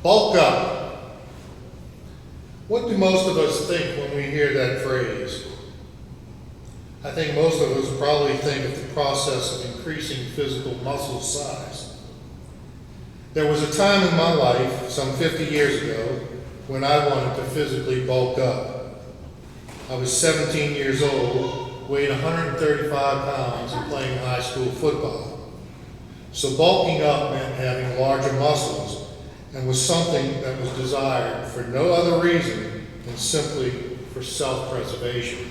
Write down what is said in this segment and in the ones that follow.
Bulk up. What do most of us think when we hear that phrase? I think most of us probably think of the process of increasing physical muscle size. There was a time in my life, some 50 years ago, when I wanted to physically bulk up. I was 17 years old, weighed 135 pounds, and playing high school football. So bulking up meant having larger muscles, and was something that was desired for no other reason than simply for self-preservation.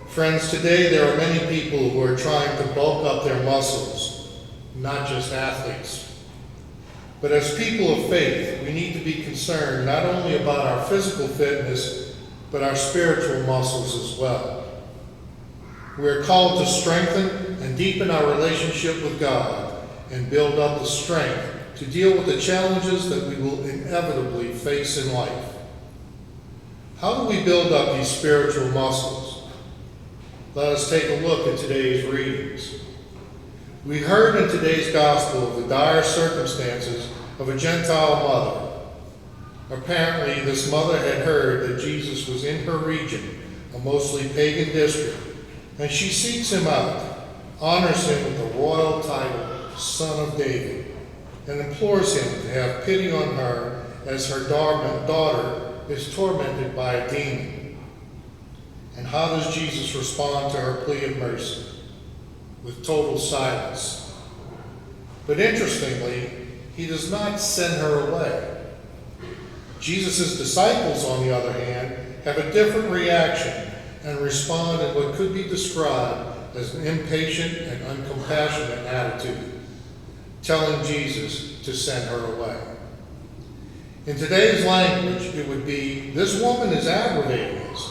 Friends, today there are many people who are trying to bulk up their muscles, not just athletes. But as people of faith, we need to be concerned not only about our physical fitness, but our spiritual muscles as well. We are called to strengthen and deepen our relationship with God and build up the strength to deal with the challenges that we will inevitably face in life. How do we build up these spiritual muscles? Let us take a look at today's readings. We heard in today's gospel of the dire circumstances of a Gentile mother. Apparently, this mother had heard that Jesus was in her region, a mostly pagan district, and she seeks him out, honors him with the royal title, Son of David, and implores him to have pity on her as her daughter is tormented by a demon. And how does Jesus respond to her plea of mercy? With total silence. But interestingly, he does not send her away. Jesus' disciples, on the other hand, have a different reaction and respond in what could be described as an impatient and uncompassionate attitude, telling Jesus to send her away. In today's language, it would be, "This woman is aggravating us."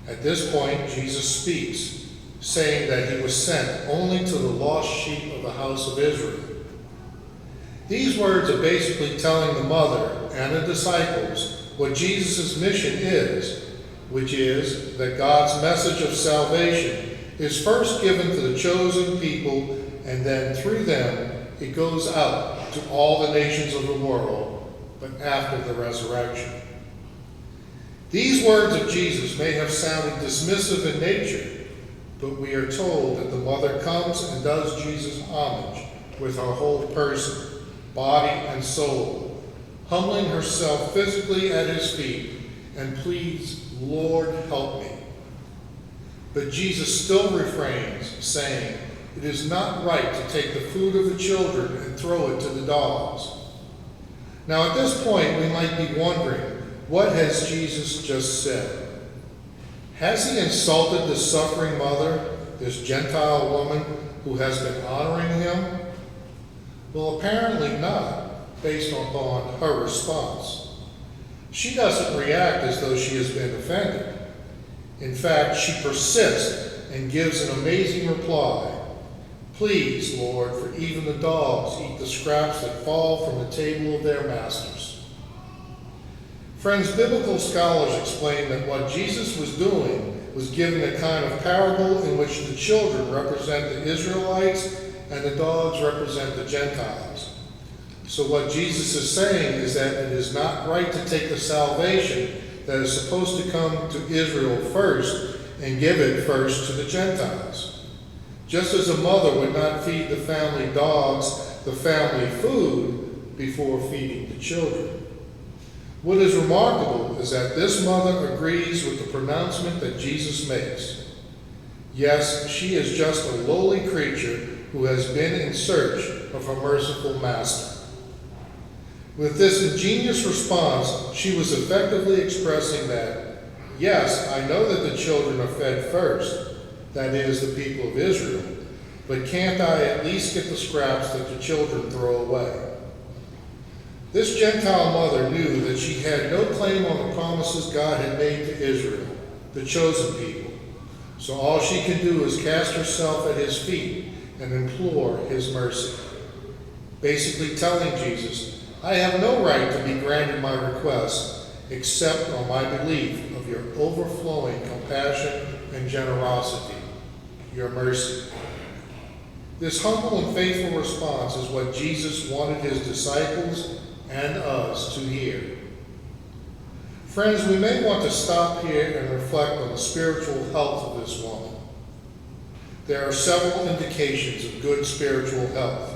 At this point, Jesus speaks, saying that he was sent only to the lost sheep of the house of Israel. These words are basically telling the mother and the disciples what Jesus' mission is, which is that God's message of salvation is first given to the chosen people, and then through them it goes out to all the nations of the world, but after the resurrection. These words of Jesus may have sounded dismissive in nature, but we are told that the mother comes and does Jesus homage with her whole person, body and soul, humbling herself physically at his feet and pleads, "Lord, help me." But Jesus still refrains, saying, "It is not right to take the food of the children and throw it to the dogs." Now at this point we might be wondering, what has Jesus just said? Has he insulted this suffering mother, this Gentile woman who has been honoring him? Well, apparently not, based upon her response. She doesn't react as though she has been offended. In fact, she persists and gives an amazing reply. "Please, Lord, for even the dogs eat the scraps that fall from the table of their masters." Friends, biblical scholars explain that what Jesus was doing was giving a kind of parable in which the children represent the Israelites and the dogs represent the Gentiles. So what Jesus is saying is that it is not right to take the salvation that is supposed to come to Israel first and give it first to the Gentiles. Just as a mother would not feed the family dogs the family food before feeding the children. What is remarkable is that this mother agrees with the pronouncement that Jesus makes. Yes, she is just a lowly creature who has been in search of a merciful master. With this ingenious response, she was effectively expressing that, yes, I know that the children are fed first, that is, the people of Israel, but can't I at least get the scraps that the children throw away? This Gentile mother knew that she had no claim on the promises God had made to Israel, the chosen people. So all she can do is cast herself at his feet and implore his mercy, basically telling Jesus, "I have no right to be granted my request except on my belief of your overflowing compassion and generosity, your mercy." This humble and faithful response is what Jesus wanted his disciples and us to hear. Friends, we may want to stop here and reflect on the spiritual health of this woman. There are several indications of good spiritual health.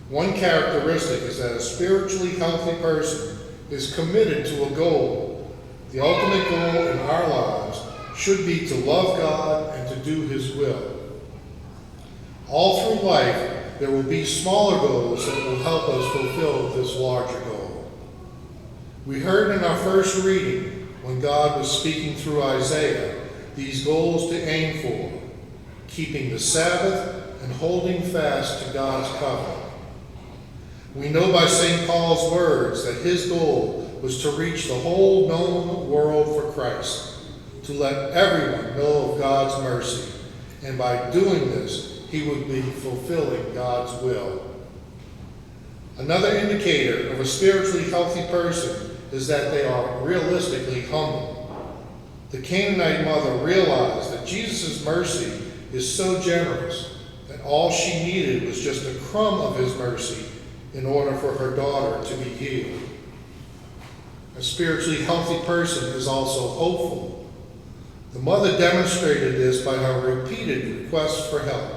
One characteristic is that a spiritually healthy person is committed to a goal. The ultimate goal in our lives should be to love God and to do his will. All through life, there will be smaller goals that will help us fulfill this larger goal. We heard in our first reading, when God was speaking through Isaiah, these goals to aim for: keeping the Sabbath and holding fast to God's covenant. We know by St. Paul's words that his goal was to reach the whole known world for Christ, to let everyone know of God's mercy, and by doing this, he would be fulfilling God's will. Another indicator of a spiritually healthy person is that they are realistically humble. The Canaanite mother realized that Jesus' mercy is so generous that all she needed was just a crumb of his mercy in order for her daughter to be healed. A spiritually healthy person is also hopeful. The mother demonstrated this by her repeated requests for help,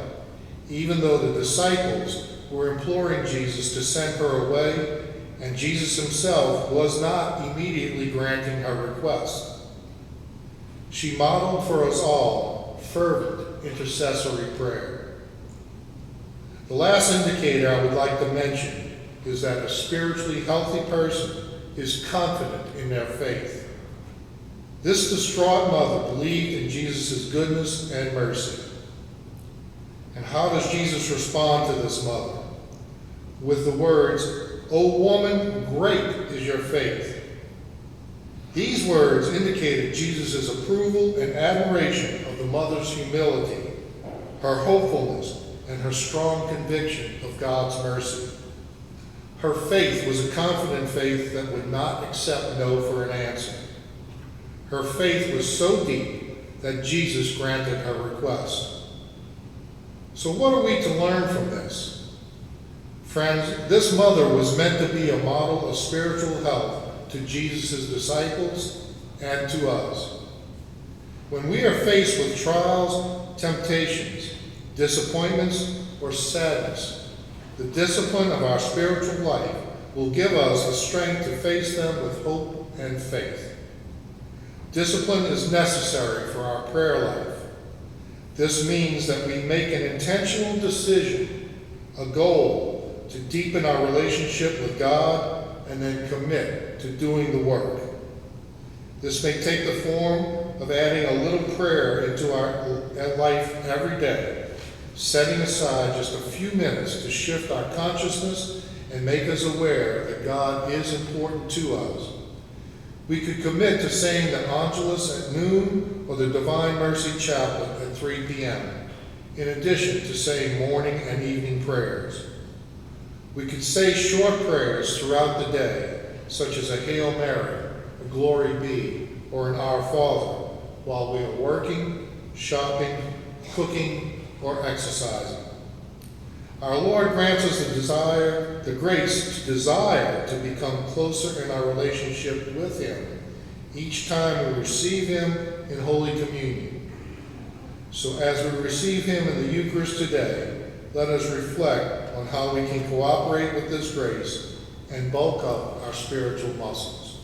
even though the disciples were imploring Jesus to send her away, and Jesus himself was not immediately granting her request. She modeled for us all fervent intercessory prayer. The last indicator I would like to mention is that a spiritually healthy person is confident in their faith. This distraught mother believed in Jesus' goodness and mercy. And how does Jesus respond to this mother? With the words, "O woman, great is your faith." These words indicated Jesus' approval and admiration of the mother's humility, her hopefulness, and her strong conviction of God's mercy. Her faith was a confident faith that would not accept no for an answer. Her faith was so deep that Jesus granted her request. So what are we to learn from this? Friends, this mother was meant to be a model of spiritual health to Jesus' disciples and to us. When we are faced with trials, temptations, disappointments, or sadness, the discipline of our spiritual life will give us the strength to face them with hope and faith. Discipline is necessary for our prayer life. This means that we make an intentional decision, a goal, to deepen our relationship with God and then commit to doing the work. This may take the form of adding a little prayer into our life every day, setting aside just a few minutes to shift our consciousness and make us aware that God is important to us. We could commit to saying the Angelus at noon or the Divine Mercy Chaplet at 3 p.m., in addition to saying morning and evening prayers. We could say short prayers throughout the day, such as a Hail Mary, a Glory Be, or an Our Father, while we are working, shopping, cooking, or exercising. Our Lord grants us the grace to desire to become closer in our relationship with him each time we receive him in Holy Communion. So as we receive him in the Eucharist today, let us reflect on how we can cooperate with this grace and bulk up our spiritual muscles.